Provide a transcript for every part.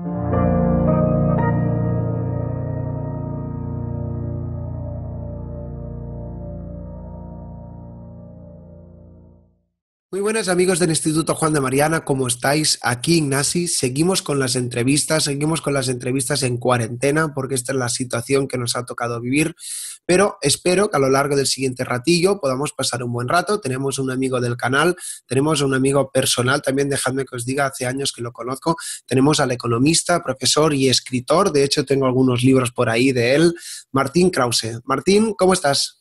Muy buenas amigos del Instituto Juan de Mariana, ¿cómo estáis? Aquí Ignasi, seguimos con las entrevistas en cuarentena porque esta es la situación que nos ha tocado vivir, pero espero que a lo largo del siguiente ratillo podamos pasar un buen rato. Tenemos un amigo del canal, tenemos un amigo personal, también dejadme que os diga, hace años que lo conozco, tenemos al economista, profesor y escritor, de hecho tengo algunos libros por ahí de él, Martín Krause. Martín, ¿cómo estás?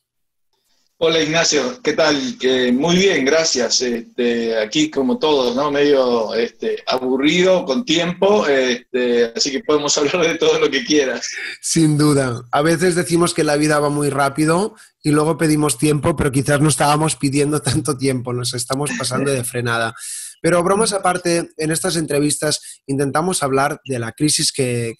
Hola Ignacio, ¿qué tal? Muy bien, gracias. Aquí como todos, ¿no? Medio aburrido, con tiempo, así que podemos hablar de todo lo que quieras. Sin duda. A veces decimos que la vida va muy rápido y luego pedimos tiempo, pero quizás no estábamos pidiendo tanto tiempo, nos estamos pasando de frenada. Pero bromas aparte, en estas entrevistas intentamos hablar de la crisis que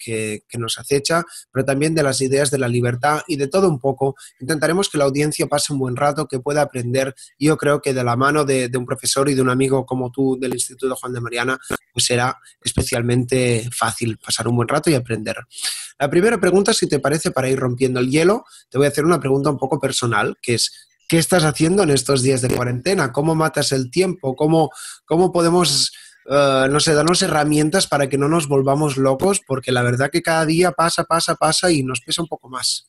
nos acecha, pero también de las ideas de la libertad y de todo un poco. Intentaremos que la audiencia pase un buen rato, que pueda aprender. Y yo creo que de la mano de un profesor y de un amigo como tú del Instituto Juan de Mariana, pues será especialmente fácil pasar un buen rato y aprender. La primera pregunta, si te parece, para ir rompiendo el hielo, te voy a hacer una pregunta un poco personal, que es, ¿qué estás haciendo en estos días de cuarentena? ¿Cómo matas el tiempo? ¿Cómo podemos, no sé, darnos herramientas para que no nos volvamos locos? Porque la verdad que cada día pasa y nos pesa un poco más.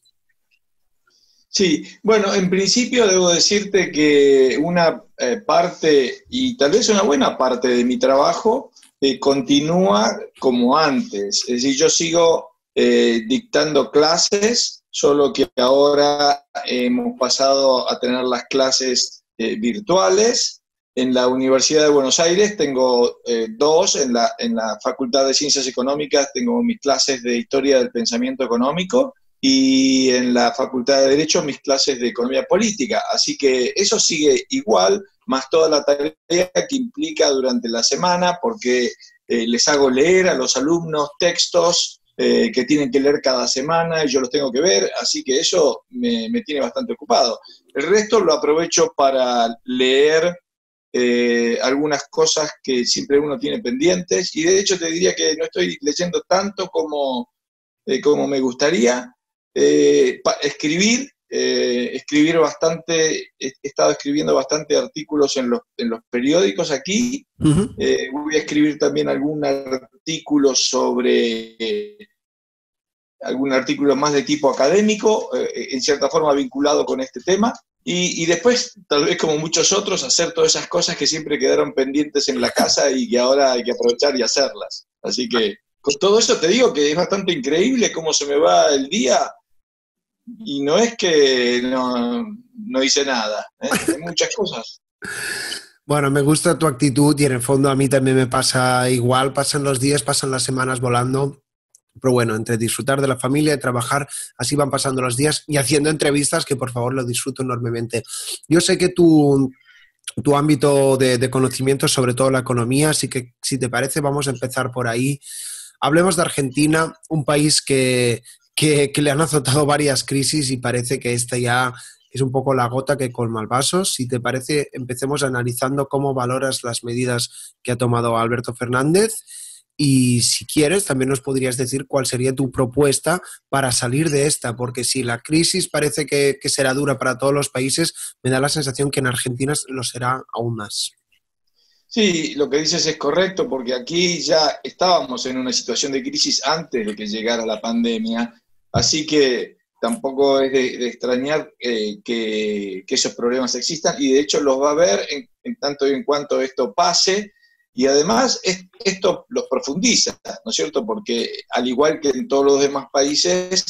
Sí, bueno, en principio debo decirte que una parte, y tal vez una buena parte de mi trabajo, continúa como antes. Es decir, yo sigo dictando clases, solo que ahora hemos pasado a tener las clases virtuales. En la Universidad de Buenos Aires tengo dos, en la Facultad de Ciencias Económicas tengo mis clases de Historia del Pensamiento Económico, y en la Facultad de Derecho mis clases de Economía Política. Así que eso sigue igual, más toda la tarea que implica durante la semana, porque les hago leer a los alumnos textos que tienen que leer cada semana y yo los tengo que ver, así que eso me tiene bastante ocupado. El resto lo aprovecho para leer algunas cosas que siempre uno tiene pendientes, y de hecho te diría que no estoy leyendo tanto como me gustaría. Escribir bastante, he estado escribiendo bastante artículos en los periódicos aquí. Uh-huh. Voy a escribir también algún artículo más de tipo académico, en cierta forma vinculado con este tema. Y después, tal vez como muchos otros, hacer todas esas cosas que siempre quedaron pendientes en la casa y que ahora hay que aprovechar y hacerlas. Así que con todo eso te digo que es bastante increíble cómo se me va el día. Y no es que no hice nada, ¿eh? Hay muchas cosas. Bueno, me gusta tu actitud y en el fondo a mí también me pasa igual, pasan los días, pasan las semanas volando, pero bueno, entre disfrutar de la familia y trabajar, así van pasando los días y haciendo entrevistas que por favor lo disfruto enormemente. Yo sé que tu ámbito de conocimiento, sobre todo la economía, así que si te parece vamos a empezar por ahí. Hablemos de Argentina, un país que le han azotado varias crisis y parece que esta ya es un poco la gota que colma el vaso. Si te parece, empecemos analizando cómo valoras las medidas que ha tomado Alberto Fernández y si quieres también nos podrías decir cuál sería tu propuesta para salir de esta, porque si la crisis parece que será dura para todos los países, me da la sensación que en Argentina lo será aún más. Sí, lo que dices es correcto, porque aquí ya estábamos en una situación de crisis antes de que llegara la pandemia, así que tampoco es de extrañar que esos problemas existan, y de hecho los va a haber en tanto y en cuanto esto pase, y además esto los profundiza, ¿no es cierto? Porque al igual que en todos los demás países,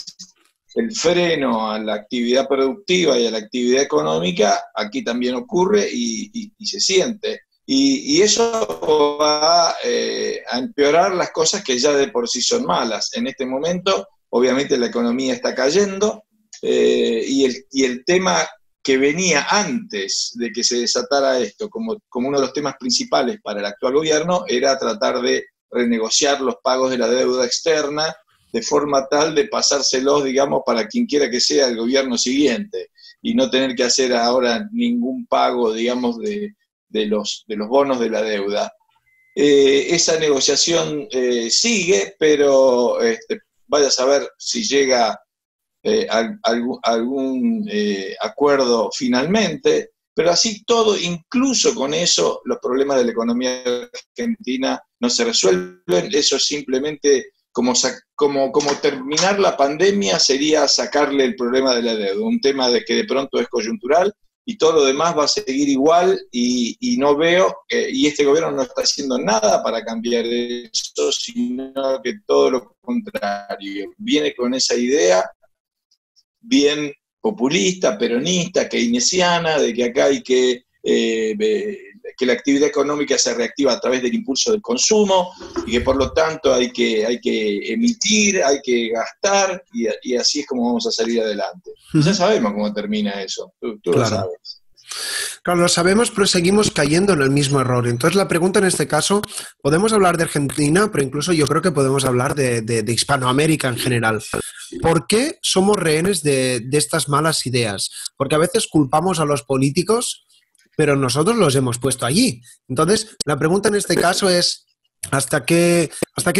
el freno a la actividad productiva y a la actividad económica aquí también ocurre y se siente. Y eso va a empeorar las cosas que ya de por sí son malas. En este momento, obviamente, la economía está cayendo, y el tema que venía antes de que se desatara esto, como uno de los temas principales para el actual gobierno, era tratar de renegociar los pagos de la deuda externa de forma tal de pasárselos, digamos, para quien quiera que sea el gobierno siguiente, y no tener que hacer ahora ningún pago, digamos, de los bonos de la deuda. Esa negociación sigue, pero vaya a saber si llega algún acuerdo finalmente, pero así todo, incluso con eso, los problemas de la economía argentina no se resuelven. Eso es simplemente como terminar la pandemia sería sacarle el problema de la deuda, un tema de que de pronto es coyuntural y todo lo demás va a seguir igual y no veo, y este gobierno no está haciendo nada para cambiar eso, sino que todo lo contrario. Viene con esa idea bien populista, peronista, keynesiana, de que acá hay que la actividad económica se reactiva a través del impulso del consumo y que por lo tanto hay que emitir, hay que gastar y así es como vamos a salir adelante. Ya sabemos cómo termina eso, tú lo sabes. Claro, lo sabemos, pero seguimos cayendo en el mismo error. Entonces, la pregunta en este caso, podemos hablar de Argentina, pero incluso yo creo que podemos hablar de Hispanoamérica en general. ¿Por qué somos rehenes de estas malas ideas? Porque a veces culpamos a los políticos, pero nosotros los hemos puesto allí. Entonces, la pregunta en este caso es, ¿hasta qué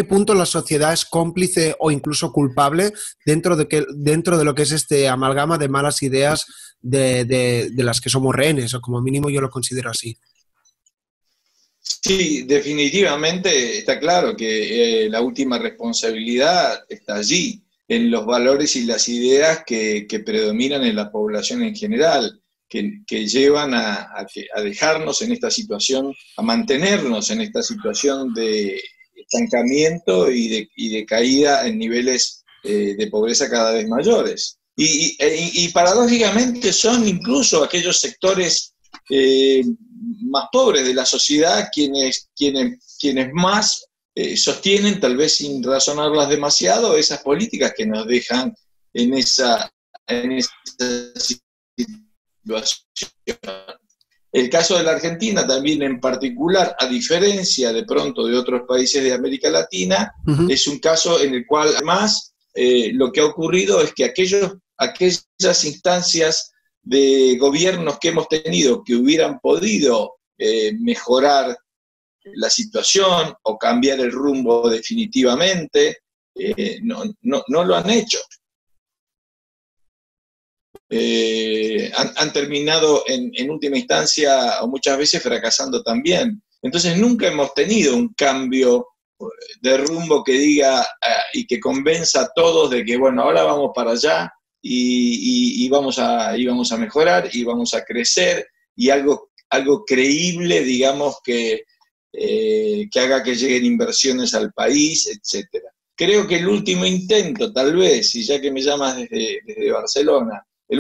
punto la sociedad es cómplice o incluso culpable dentro de lo que es este amalgama de malas ideas de las que somos rehenes, o como mínimo yo lo considero así? Sí, definitivamente está claro que la última responsabilidad está allí, en los valores y las ideas que predominan en la población en general, que llevan a dejarnos en esta situación, a mantenernos en esta situación de estancamiento y de caída en niveles de pobreza cada vez mayores. Y paradójicamente son incluso aquellos sectores más pobres de la sociedad quienes más sostienen, tal vez sin razonarlas demasiado, esas políticas que nos dejan en esa situación. El caso de la Argentina también en particular, a diferencia de pronto de otros países de América Latina, es un caso en el cual además lo que ha ocurrido es que aquellas instancias de gobiernos que hemos tenido que hubieran podido mejorar la situación o cambiar el rumbo definitivamente, no lo han hecho. Han terminado en última instancia o muchas veces fracasando también. Entonces nunca hemos tenido un cambio de rumbo que diga y que convenza a todos de que bueno, ahora vamos para allá y vamos a mejorar y vamos a crecer y algo creíble, digamos, que haga que lleguen inversiones al país, etcétera. Creo que el último intento, tal vez, y ya que me llamas desde Barcelona, el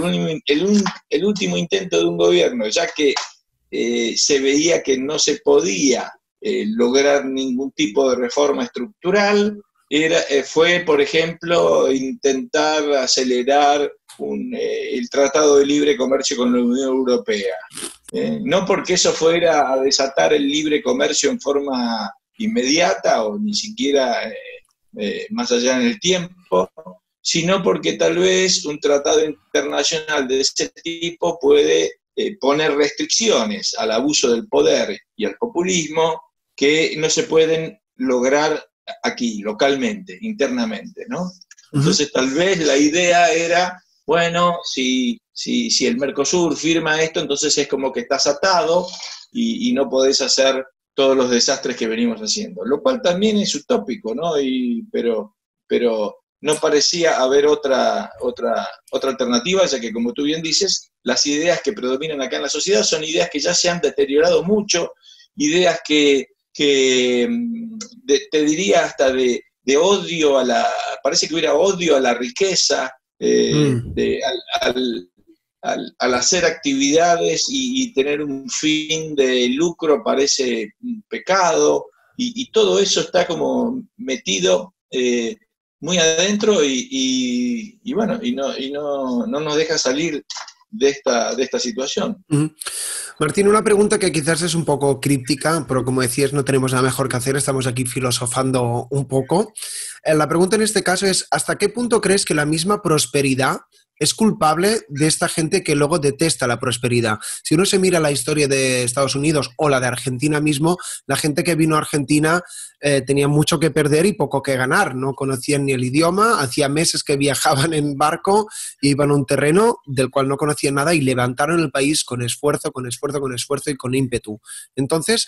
último intento de un gobierno, ya que se veía que no se podía lograr ningún tipo de reforma estructural, fue, por ejemplo, intentar acelerar el Tratado de Libre Comercio con la Unión Europea. No porque eso fuera a desatar el libre comercio en forma inmediata o ni siquiera más allá en el tiempo, sino porque tal vez un tratado internacional de ese tipo puede poner restricciones al abuso del poder y al populismo que no se pueden lograr aquí, localmente, internamente, ¿no? Entonces tal vez la idea era, bueno, si el Mercosur firma esto, entonces es como que estás atado y no podés hacer todos los desastres que venimos haciendo, lo cual también es utópico, ¿no? Pero no parecía haber otra alternativa, ya que, como tú bien dices, las ideas que predominan acá en la sociedad son ideas que ya se han deteriorado mucho, ideas que te diría hasta de odio parece que hubiera odio a la riqueza, al hacer actividades y tener un fin de lucro parece un pecado, y todo eso está como metido muy adentro y bueno, y no nos deja salir de esta situación. Martín, una pregunta que quizás es un poco críptica, pero como decías, no tenemos nada mejor que hacer, estamos aquí filosofando un poco. La pregunta en este caso es, ¿hasta qué punto crees que la misma prosperidad es culpable de esta gente que luego detesta la prosperidad. Si uno se mira la historia de Estados Unidos o la de Argentina mismo, la gente que vino a Argentina tenía mucho que perder y poco que ganar. No conocían ni el idioma, hacía meses que viajaban en barco y iban a un terreno del cual no conocían nada y levantaron el país con esfuerzo, con esfuerzo, con esfuerzo y con ímpetu. Entonces,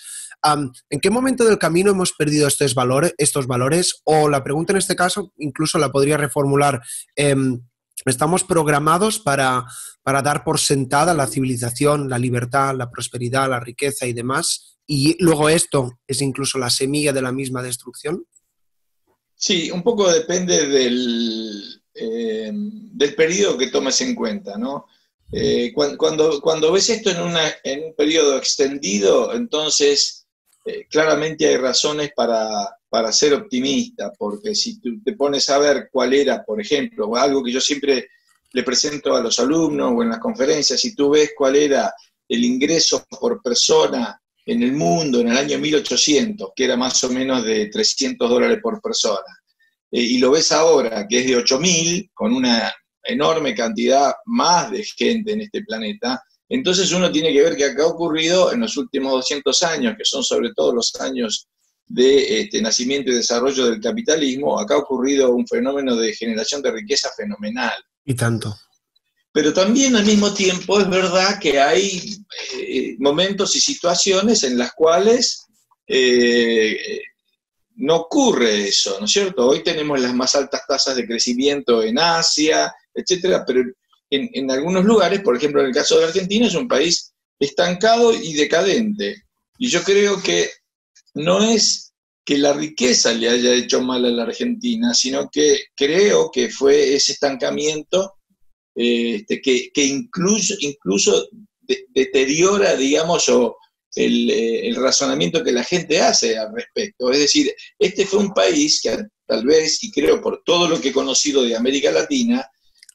¿en qué momento del camino hemos perdido estos valores? O la pregunta en este caso, incluso la podría reformular, ¿estamos programados para dar por sentada la civilización, la libertad, la prosperidad, la riqueza y demás? ¿Y luego esto es incluso la semilla de la misma destrucción? Sí, un poco depende del periodo que tomes en cuenta, ¿no? Cuando ves esto en un periodo extendido, entonces claramente hay razones para ser optimista, porque si tú te pones a ver cuál era, por ejemplo, algo que yo siempre le presento a los alumnos o en las conferencias, si tú ves cuál era el ingreso por persona en el mundo en el año 1800, que era más o menos de $300 por persona, y lo ves ahora, que es de 8.000, con una enorme cantidad más de gente en este planeta, entonces uno tiene que ver que acá ha ocurrido en los últimos 200 años, que son sobre todo los años de nacimiento y desarrollo del capitalismo, acá ha ocurrido un fenómeno de generación de riqueza fenomenal. Y tanto. Pero también al mismo tiempo es verdad que hay momentos y situaciones en las cuales no ocurre eso, ¿no es cierto? Hoy tenemos las más altas tasas de crecimiento en Asia, etcétera, pero en algunos lugares, por ejemplo en el caso de Argentina, es un país estancado y decadente. Y yo creo que no es que la riqueza le haya hecho mal a la Argentina, sino que creo que fue ese estancamiento que incluso deteriora, digamos, el razonamiento que la gente hace al respecto. Es decir, este fue un país que tal vez, y creo por todo lo que he conocido de América Latina,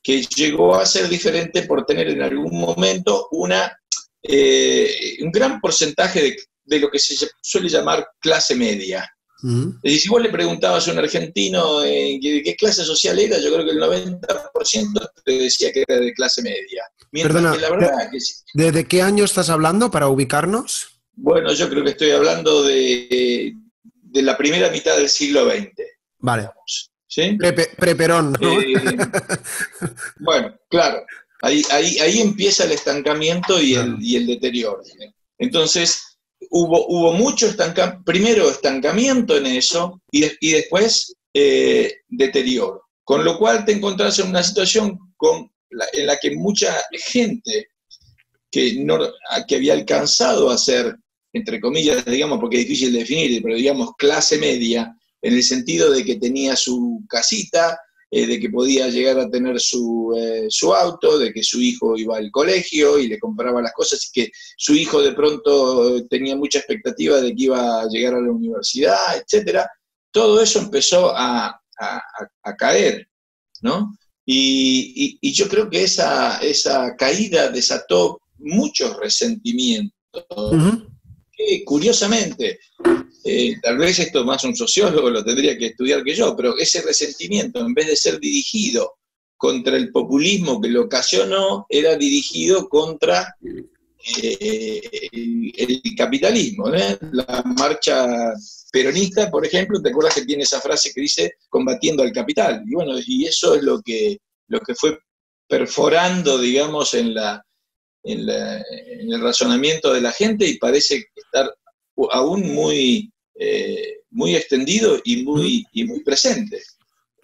que llegó a ser diferente por tener en algún momento un gran porcentaje de lo que se suele llamar clase media. Es decir, si vos le preguntabas a un argentino de qué clase social era, yo creo que el 90% te decía que era de clase media. Mientras Perdona, que la verdad que ¿de qué año estás hablando para ubicarnos? bueno, yo creo que estoy hablando de la primera mitad del siglo XX. Vale. Digamos, ¿sí? Preperón, ¿no? Bueno, claro, ahí empieza el estancamiento y, Claro. el deterioro. Entonces, hubo mucho primero estancamiento en eso y después deterioro. Con lo cual te encontrás en una situación en la que mucha gente que había alcanzado a ser, entre comillas, digamos, porque es difícil de definir, pero digamos clase media, en el sentido de que tenía su casita, de que podía llegar a tener su auto, de que su hijo iba al colegio y le compraba las cosas, y que su hijo de pronto tenía mucha expectativa de que iba a llegar a la universidad, etcétera. Todo eso empezó a caer, ¿no? Y yo creo que esa caída desató muchos resentimientos, que curiosamente, tal vez esto más un sociólogo lo tendría que estudiar que yo, pero ese resentimiento, en vez de ser dirigido contra el populismo que lo ocasionó, era dirigido contra el capitalismo, ¿eh? La marcha peronista, por ejemplo, ¿te acuerdas que tiene esa frase que dice combatiendo al capital? Y bueno, y eso es lo que fue perforando, digamos, en el razonamiento de la gente, y parece estar aún muy extendido y muy presente.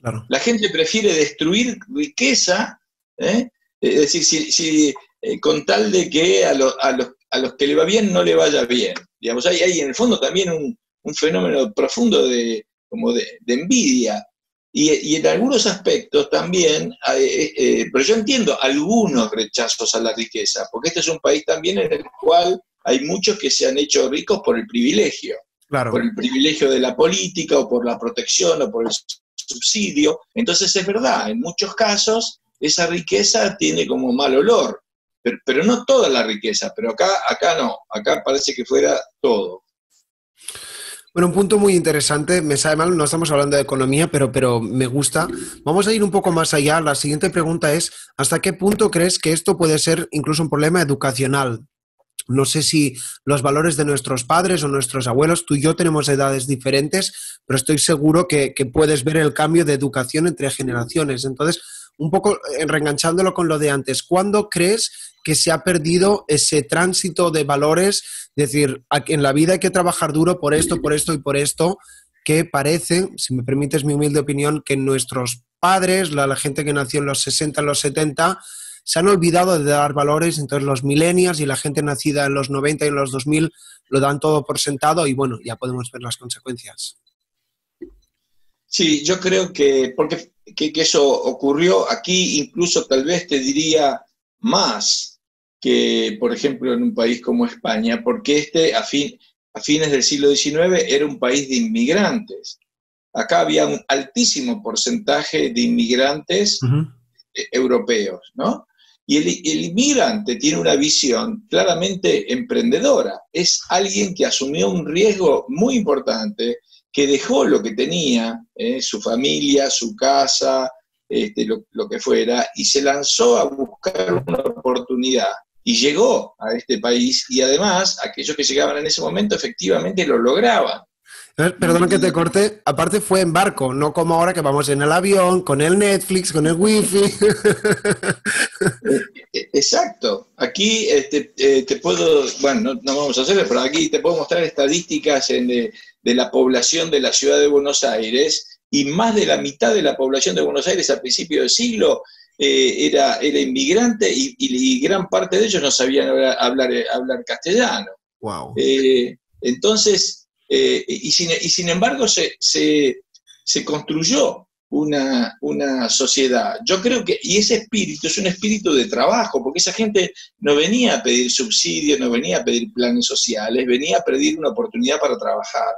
Claro. La gente prefiere destruir riqueza, ¿eh? Es decir, con tal de que a los que le va bien no le vaya bien. Digamos, hay en el fondo también un fenómeno profundo de envidia. Y en algunos aspectos también, pero yo entiendo algunos rechazos a la riqueza, porque este es un país también en el cual hay muchos que se han hecho ricos por el privilegio. Claro. Por el privilegio de la política, o por la protección, o por el subsidio. Entonces es verdad, en muchos casos esa riqueza tiene como mal olor, pero no toda la riqueza, pero acá no, acá parece que fuera todo. Bueno, un punto muy interesante, me sabe mal, no estamos hablando de economía, pero me gusta. Vamos a ir un poco más allá. La siguiente pregunta es, ¿hasta qué punto crees que esto puede ser incluso un problema educacional? No sé si los valores de nuestros padres o nuestros abuelos, tú y yo tenemos edades diferentes, pero estoy seguro que puedes ver el cambio de educación entre generaciones. Entonces, un poco reenganchándolo con lo de antes, ¿cuándo crees que se ha perdido ese tránsito de valores? Es decir, en la vida hay que trabajar duro por esto y por esto, que parece, si me permites mi humilde opinión, que nuestros padres, la gente que nació en los 60, en los 70, se han olvidado de dar valores, entonces los millennials y la gente nacida en los 90 y en los 2000 lo dan todo por sentado y bueno, ya podemos ver las consecuencias. Sí, yo creo que, porque que eso ocurrió aquí, incluso tal vez te diría más que, por ejemplo, en un país como España, porque a fines del siglo XIX era un país de inmigrantes. Acá había un altísimo porcentaje de inmigrantes europeos, ¿no? Y el inmigrante tiene una visión claramente emprendedora. Es alguien que asumió un riesgo muy importante, que dejó lo que tenía, su familia, su casa, lo que fuera, y se lanzó a buscar una oportunidad. Y llegó a este país, y además aquellos que llegaban en ese momento efectivamente lo lograban. Perdón que te corte, aparte fue en barco, no como ahora que vamos en el avión, con el Netflix, con el wifi. Exacto. Aquí te puedo, bueno, no vamos a hacerlo, pero aquí te puedo mostrar estadísticas de la población de la ciudad de Buenos Aires, y más de la mitad de la población de Buenos Aires a principios del siglo era inmigrante, y gran parte de ellos no sabían hablar castellano. Wow. Entonces, sin embargo, se construyó una sociedad. Yo creo que, y ese espíritu es un espíritu de trabajo, porque esa gente no venía a pedir subsidios, no venía a pedir planes sociales, venía a pedir una oportunidad para trabajar.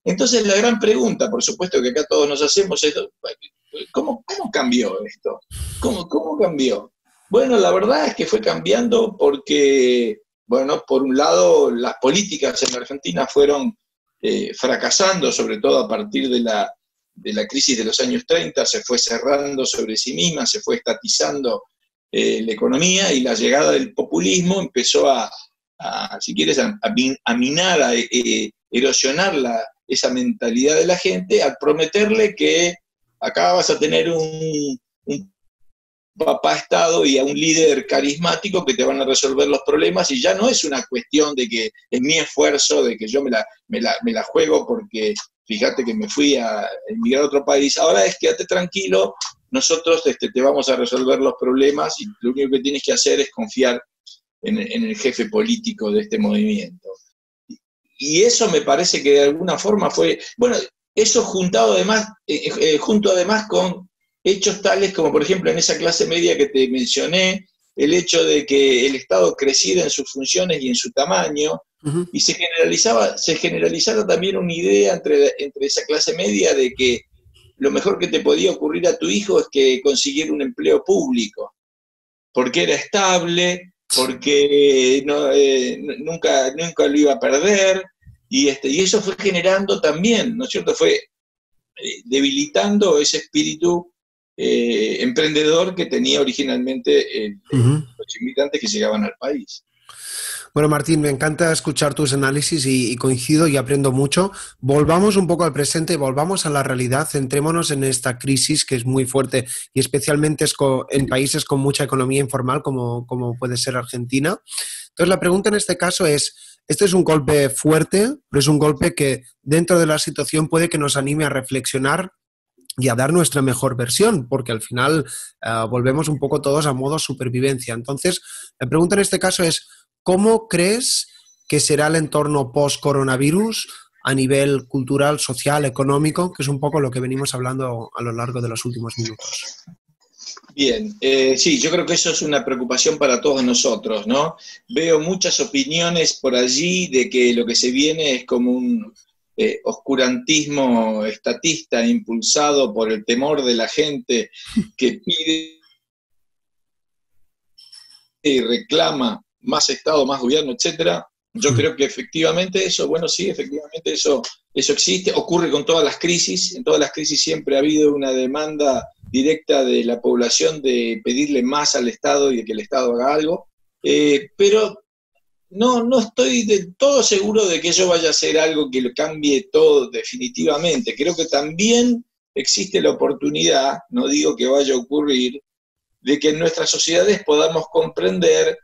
Entonces, la gran pregunta, por supuesto que acá todos nos hacemos, es: ¿cómo cambió esto? ¿Cómo cambió? Bueno, la verdad es que fue cambiando porque, bueno, por un lado, las políticas en la Argentina fueron fracasando, sobre todo a partir de la crisis de los años 30, se fue cerrando sobre sí misma, se fue estatizando la economía, y la llegada del populismo empezó si quieres, a minar, a erosionar esa mentalidad de la gente, al prometerle que acá vas a tener un papá Estado y a un líder carismático que te van a resolver los problemas, y ya no es una cuestión de que es mi esfuerzo, de que yo me la juego porque fíjate que me fui a emigrar a otro país. Ahora es: quédate tranquilo, nosotros te vamos a resolver los problemas, y lo único que tienes que hacer es confiar en el jefe político de este movimiento. Y eso me parece que de alguna forma fue, bueno, eso junto además con hechos tales como, por ejemplo, en esa clase media que te mencioné, el hecho de que el Estado creciera en sus funciones y en su tamaño, y se generalizara también una idea entre esa clase media de que lo mejor que te podía ocurrir a tu hijo es que consiguiera un empleo público, porque era estable, porque nunca lo iba a perder, y eso fue generando también, ¿no es cierto? Fue debilitando ese espíritu emprendedor que tenía originalmente los inmigrantes que llegaban al país. Bueno, Martín, me encanta escuchar tus análisis y coincido y aprendo mucho. Volvamos un poco al presente, volvamos a la realidad, centrémonos en esta crisis que es muy fuerte y especialmente en países con mucha economía informal como puede ser Argentina. Entonces, la pregunta en este caso es, este es un golpe fuerte, pero es un golpe que dentro de la situación puede que nos anime a reflexionar y a dar nuestra mejor versión, porque al final volvemos un poco todos a modo supervivencia. Entonces, la pregunta en este caso es, ¿cómo crees que será el entorno post-coronavirus a nivel cultural, social, económico, que es un poco lo que venimos hablando a lo largo de los últimos minutos? Bien, sí, yo creo que eso es una preocupación para todos nosotros, ¿no? Veo muchas opiniones por allí de que lo que se viene es como un oscurantismo estatista impulsado por el temor de la gente que pide y reclama más Estado, más gobierno, etcétera, Yo creo que efectivamente eso, bueno, sí, efectivamente eso existe, ocurre con todas las crisis, en todas las crisis siempre ha habido una demanda directa de la población de pedirle más al Estado y de que el Estado haga algo, pero no estoy del todo seguro de que ello vaya a ser algo que lo cambie todo definitivamente. Creo que también existe la oportunidad, no digo que vaya a ocurrir, de que en nuestras sociedades podamos comprender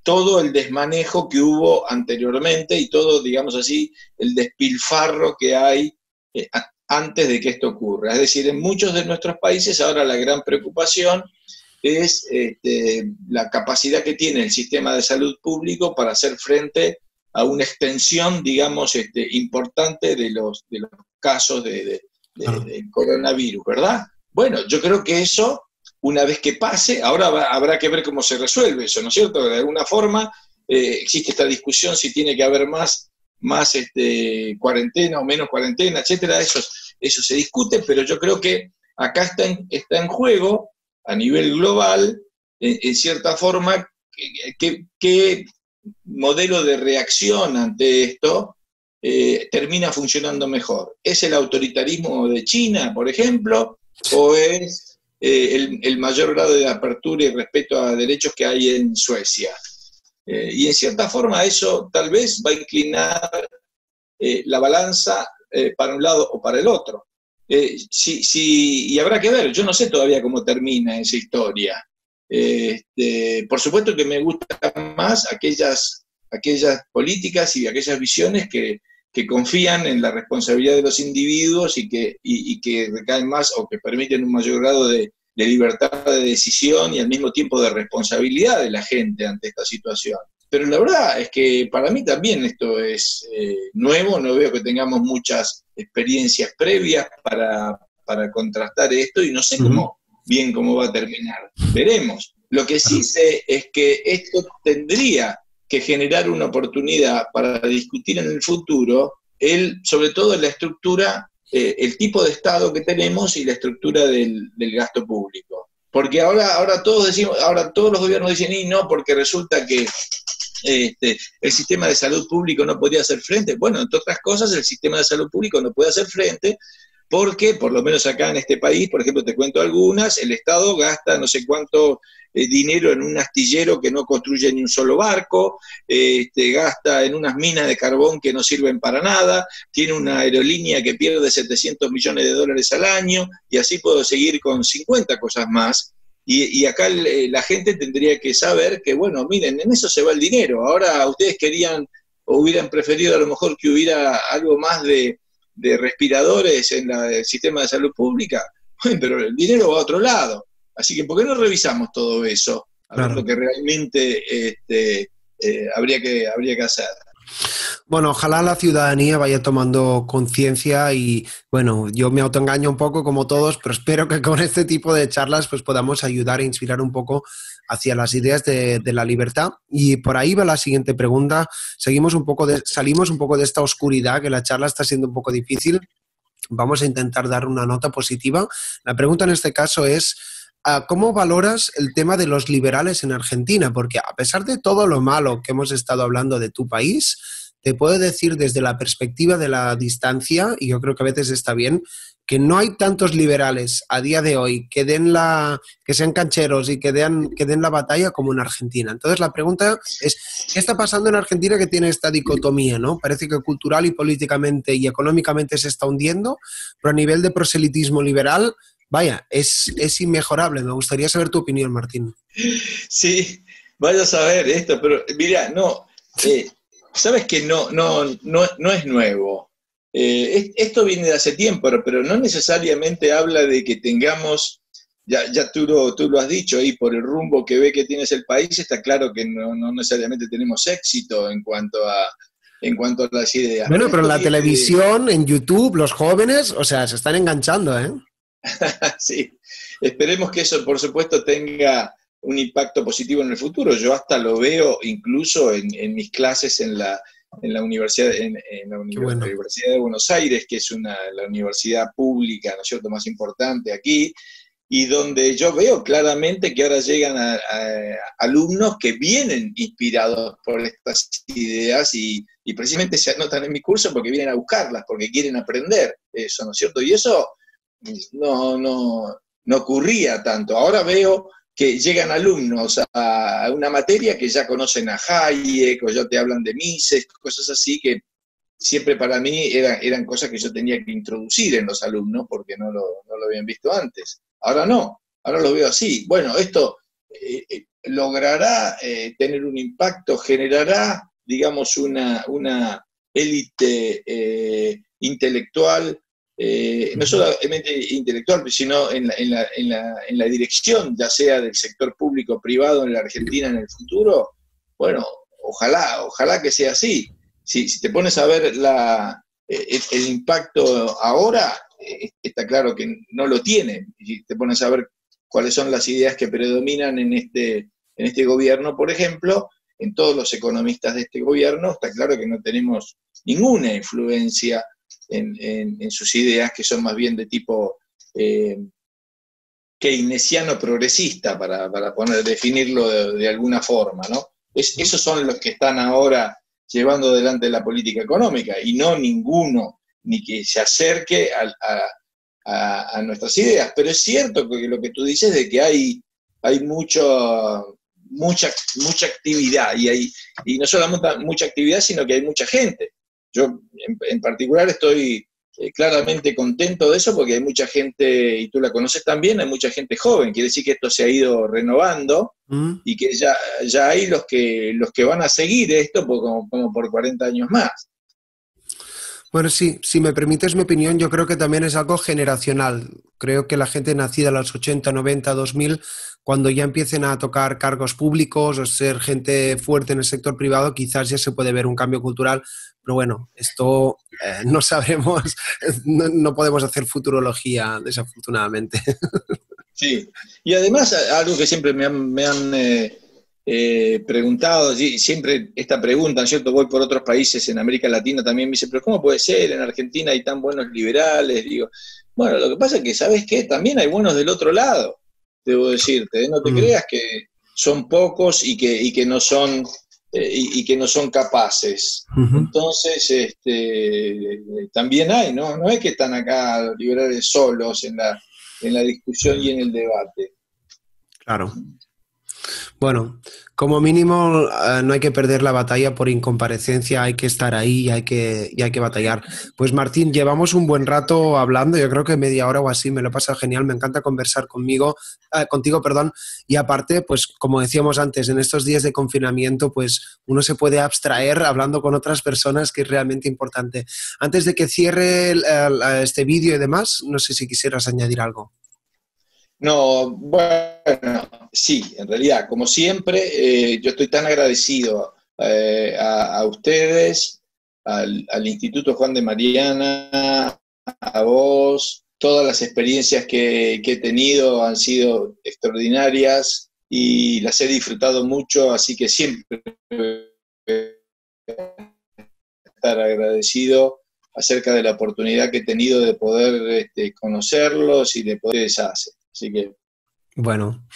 todo el desmanejo que hubo anteriormente y todo, digamos así, el despilfarro que hay antes de que esto ocurra. Es decir, en muchos de nuestros países ahora la gran preocupación es la capacidad que tiene el sistema de salud público para hacer frente a una extensión, digamos, importante de los casos de coronavirus, ¿verdad? Bueno, yo creo que eso, una vez que pase, ahora habrá que ver cómo se resuelve eso, ¿no es cierto? De alguna forma existe esta discusión si tiene que haber más cuarentena o menos cuarentena, etcétera, eso se discute, pero yo creo que acá está en juego, a nivel global, en cierta forma, qué modelo de reacción ante esto termina funcionando mejor. ¿Es el autoritarismo de China, por ejemplo, o es el mayor grado de apertura y respeto a derechos que hay en Suecia? Y en cierta forma eso tal vez va a inclinar la balanza para un lado o para el otro. Y habrá que ver, yo no sé todavía cómo termina esa historia. Por supuesto que me gustan más aquellas políticas y aquellas visiones que confían en la responsabilidad de los individuos y que recaen más o que permiten un mayor grado de libertad de decisión y al mismo tiempo de responsabilidad de la gente ante esta situación. Pero la verdad es que para mí también esto es nuevo, no veo que tengamos muchas experiencias previas para contrastar esto y no sé bien cómo va a terminar. Veremos. Lo que sí sé es que esto tendría que generar una oportunidad para discutir en el futuro, sobre todo la estructura, el tipo de Estado que tenemos y la estructura del gasto público. Porque ahora todos los gobiernos dicen, y no, porque resulta que el sistema de salud público no podía hacer frente. Bueno, entre otras cosas, el sistema de salud público no puede hacer frente porque, por lo menos acá en este país, por ejemplo, te cuento algunas, el Estado gasta no sé cuánto dinero en un astillero que no construye ni un solo barco, gasta en unas minas de carbón que no sirven para nada, tiene una aerolínea que pierde 700 millones de dólares al año, y así puedo seguir con 50 cosas más. Y acá la gente tendría que saber que, bueno, miren, en eso se va el dinero. Ahora ustedes querían o hubieran preferido a lo mejor que hubiera algo más de respiradores en el sistema de salud pública. Bueno, pero el dinero va a otro lado. Así que, ¿por qué no revisamos todo eso? A ver lo que realmente habría que hacer. Bueno, ojalá la ciudadanía vaya tomando conciencia y, bueno, yo me autoengaño un poco como todos, pero espero que con este tipo de charlas pues podamos ayudar e inspirar un poco hacia las ideas de la libertad. Y por ahí va la siguiente pregunta. Salimos un poco de esta oscuridad, que la charla está siendo un poco difícil. Vamos a intentar dar una nota positiva. La pregunta en este caso es: ¿cómo valoras el tema de los liberales en Argentina? Porque a pesar de todo lo malo que hemos estado hablando de tu país, te puedo decir desde la perspectiva de la distancia, y yo creo que a veces está bien, que no hay tantos liberales a día de hoy que sean cancheros y que den la batalla como en Argentina. Entonces la pregunta es, ¿qué está pasando en Argentina que tiene esta dicotomía, ¿no? Parece que cultural y políticamente y económicamente se está hundiendo, pero a nivel de proselitismo liberal, vaya, es inmejorable. Me gustaría saber tu opinión, Martín. Sí, vaya a saber esto, pero mira, no, sabes que no es nuevo. Esto viene de hace tiempo, pero no necesariamente habla de que tengamos, ya tú lo has dicho ahí, por el rumbo que ve que tienes el país, está claro que no necesariamente tenemos éxito en cuanto a las ideas. Bueno, pero en la televisión, en YouTube, los jóvenes, o sea, se están enganchando, ¿eh? Sí, esperemos que eso, por supuesto, tenga un impacto positivo en el futuro. Yo hasta lo veo incluso en mis clases en la universidad, Universidad de Buenos Aires, que es la universidad pública, ¿no es cierto?, más importante aquí, y donde yo veo claramente que ahora llegan a alumnos que vienen inspirados por estas ideas y precisamente se anotan en mi curso porque vienen a buscarlas, porque quieren aprender eso, ¿no es cierto? Y eso no ocurría tanto. Ahora veo que llegan alumnos a una materia que ya conocen a Hayek, o ya te hablan de Mises, cosas así que siempre para mí eran cosas que yo tenía que introducir en los alumnos porque no lo habían visto antes. Ahora no, ahora lo veo así. Bueno, esto logrará tener un impacto, generará, digamos, una élite intelectual, no solamente intelectual, sino en la dirección, ya sea del sector público o privado en la Argentina en el futuro. Bueno, ojalá que sea así. Si te pones a ver el impacto ahora, está claro que no lo tiene. Si te pones a ver cuáles son las ideas que predominan en este gobierno, por ejemplo, en todos los economistas de este gobierno, está claro que no tenemos ninguna influencia en sus ideas, que son más bien de tipo keynesiano progresista, para definirlo de alguna forma, ¿no? Esos son los que están ahora llevando adelante la política económica, y no ninguno, ni que se acerque a nuestras ideas. Pero es cierto que lo que tú dices de que hay mucha actividad, y no solamente mucha actividad, sino que hay mucha gente. Yo en particular estoy claramente contento de eso, porque hay mucha gente, y tú la conoces también, hay mucha gente joven. Quiere decir que esto se ha ido renovando, y que ya hay los que van a seguir esto como por 40 años más. Bueno, sí, si me permites mi opinión, yo creo que también es algo generacional. Creo que la gente nacida en los 80, 90, 2000, cuando ya empiecen a tocar cargos públicos o ser gente fuerte en el sector privado, quizás ya se puede ver un cambio cultural. Pero bueno, esto no sabremos, no podemos hacer futurología, desafortunadamente. Sí, y además algo que siempre me han preguntado, siempre esta pregunta, ¿no es cierto? Voy por otros países en América Latina también, me dicen, pero ¿cómo puede ser? En Argentina hay tan buenos liberales. Digo, bueno, lo que pasa es que, ¿sabes qué? También hay buenos del otro lado, debo decirte, ¿eh? No te creas que son pocos y que no son capaces. Entonces, también hay, ¿no? No es que están acá los liberales solos en la discusión y en el debate. Claro. Bueno, como mínimo no hay que perder la batalla por incomparecencia, hay que estar ahí y hay que batallar. Pues Martín, llevamos un buen rato hablando, yo creo que media hora o así, me lo he pasado genial, me encanta conversar contigo, y aparte, pues como decíamos antes, en estos días de confinamiento, pues uno se puede abstraer hablando con otras personas, que es realmente importante. Antes de que cierre este vídeo y demás, no sé si quisieras añadir algo. No, bueno, sí, en realidad, como siempre, yo estoy tan agradecido a ustedes, al Instituto Juan de Mariana, a vos. Todas las experiencias que he tenido han sido extraordinarias y las he disfrutado mucho, así que siempre estar agradecido acerca de la oportunidad que he tenido de poder conocerlos y de poder deshacer. Así que, bueno,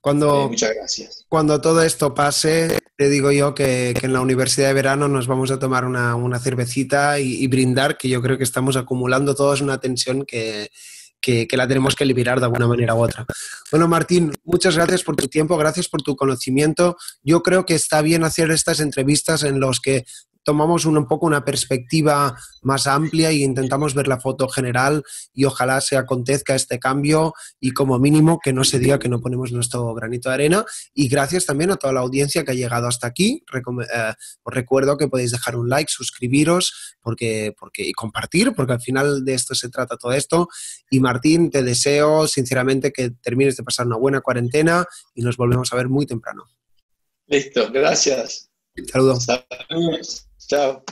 muchas gracias. Cuando todo esto pase, te digo yo que en la Universidad de Verano nos vamos a tomar una cervecita y brindar, que yo creo que estamos acumulando todos una tensión que la tenemos que liberar de alguna manera u otra. Bueno, Martín, muchas gracias por tu tiempo, gracias por tu conocimiento. Yo creo que está bien hacer estas entrevistas en los que tomamos un poco una perspectiva más amplia y intentamos ver la foto general, y ojalá se acontezca este cambio y como mínimo que no se diga que no ponemos nuestro granito de arena. Y gracias también a toda la audiencia que ha llegado hasta aquí. Os recuerdo que podéis dejar un like, suscribiros y compartir, porque al final de esto se trata todo esto. Y Martín, te deseo sinceramente que termines de pasar una buena cuarentena y nos volvemos a ver muy temprano. Listo, gracias. Saludos. Saludos. Chao.